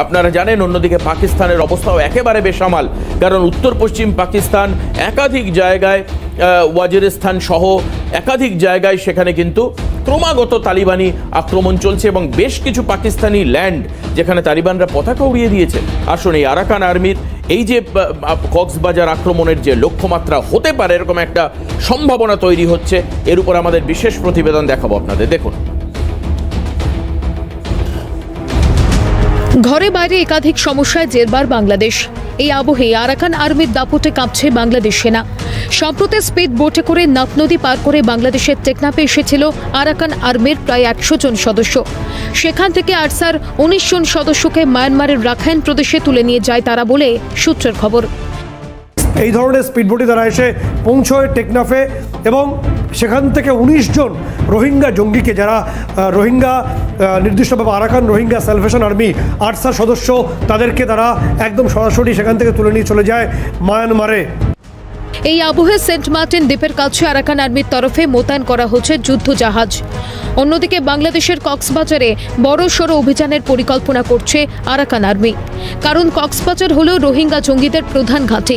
আপনারা জানেন অন্যদিকে পাকিস্তানের অবস্থাও একেবারে বেসামাল, কারণ উত্তর পশ্চিম পাকিস্তান একাধিক জায়গায় ওয়াজিরিস্তান সহ একাধিক জায়গায় সেখানে কিন্তু ক্রমাগত তালিবানি আক্রমণ চলছে এবং বেশ কিছু পাকিস্তানি ল্যান্ড যেখানে তালিবানরা পতাকা উড়িয়ে দিয়েছে। আসুন এই আরাকান আর্মির এই যে কক্সবাজার আক্রমণের যে লক্ষ্যমাত্রা হতে পারে এরকম একটা সম্ভাবনা তৈরি হচ্ছে, এর উপর আমাদের বিশেষ প্রতিবেদন দেখাবো আপনাদের। দেখুন। ঘরে বাইরে একাধিক সমস্যায় জেরবার বাংলাদেশ। এই আবহে আরাকান আর্মির দাপটে কাঁপছে বাংলাদেশ সেনা। সম্প্রতি স্পিড বোটে করে নাফ নদী পার করে বাংলাদেশের টেকনাফে এসেছিল আরাকান আর্মির প্রায় 100 জন সদস্য। সেখান থেকে আরসার 19 জন সদস্যকে মায়ানমারের রাখাইন প্রদেশে তুলে নিয়ে যায় তারা বলে সূত্রের খবর। এই ধরনের স্পিডবোটে তারা এসে পৌঁছয় টেকনাফে এবং সেখান থেকে 19 জন রোহিঙ্গা জঙ্গিকে, যারা রোহিঙ্গা নির্দিষ্টভাবে Arakan Rohingya salvation army Archer সদস্য, তাদেরকে তারা একদম সরাসরি সেখান থেকে তুলে নিয়ে চলে যায় মায়ানমারে। এই আবহে সেন্ট মার্টিন দ্বীপের কাছে আরাকান আর্মির তরফে মোতায়েন করা হচ্ছে যুদ্ধ জাহাজ। অন্যদিকে বাংলাদেশের কক্সবাজারে বড়সড় অভিযানের পরিকল্পনা করছে আরাকান আর্মি, কারণ কক্সবাজার হল রোহিঙ্গা জঙ্গিদের প্রধান ঘাঁটি।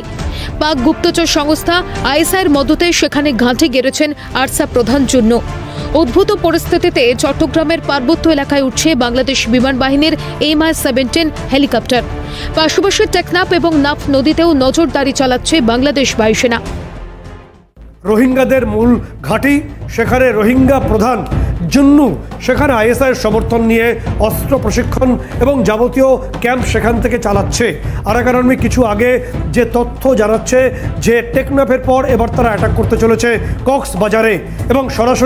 পাক গুপ্তচর সংস্থা আইএসআইয়ের মদতে সেখানে ঘাঁটি গেড়েছেন আরসা প্রধান জন্য। উদ্ভূত পরিস্থিতিতে চট্টগ্রামের পার্বত্য এলাকায় উঠছে বাংলাদেশ বিমান বাহিনীর MI-17 হেলিকপ্টার। পাশাপাশি টেকনাফ এবং নাফ নদীতেও নজরদারি চালাচ্ছে বাংলাদেশ বায়ুসেনা। রোহিঙ্গাদের মূল ঘাঁটি সেখানে রোহিঙ্গা প্রধান জুন্নু সেখানে আইএসআইয়ের সমর্থন নিয়ে অস্ত্র প্রশিক্ষণ এবং যাবতীয় ক্যাম্প সেখান থেকে চালাচ্ছে। আরাকান আর্মি কিছু আগে যে তথ্য জানাচ্ছে যে টেকনাফের পর এবার তারা অ্যাটাক করতে চলেছে কক্সবাজারে এবং সরাসরি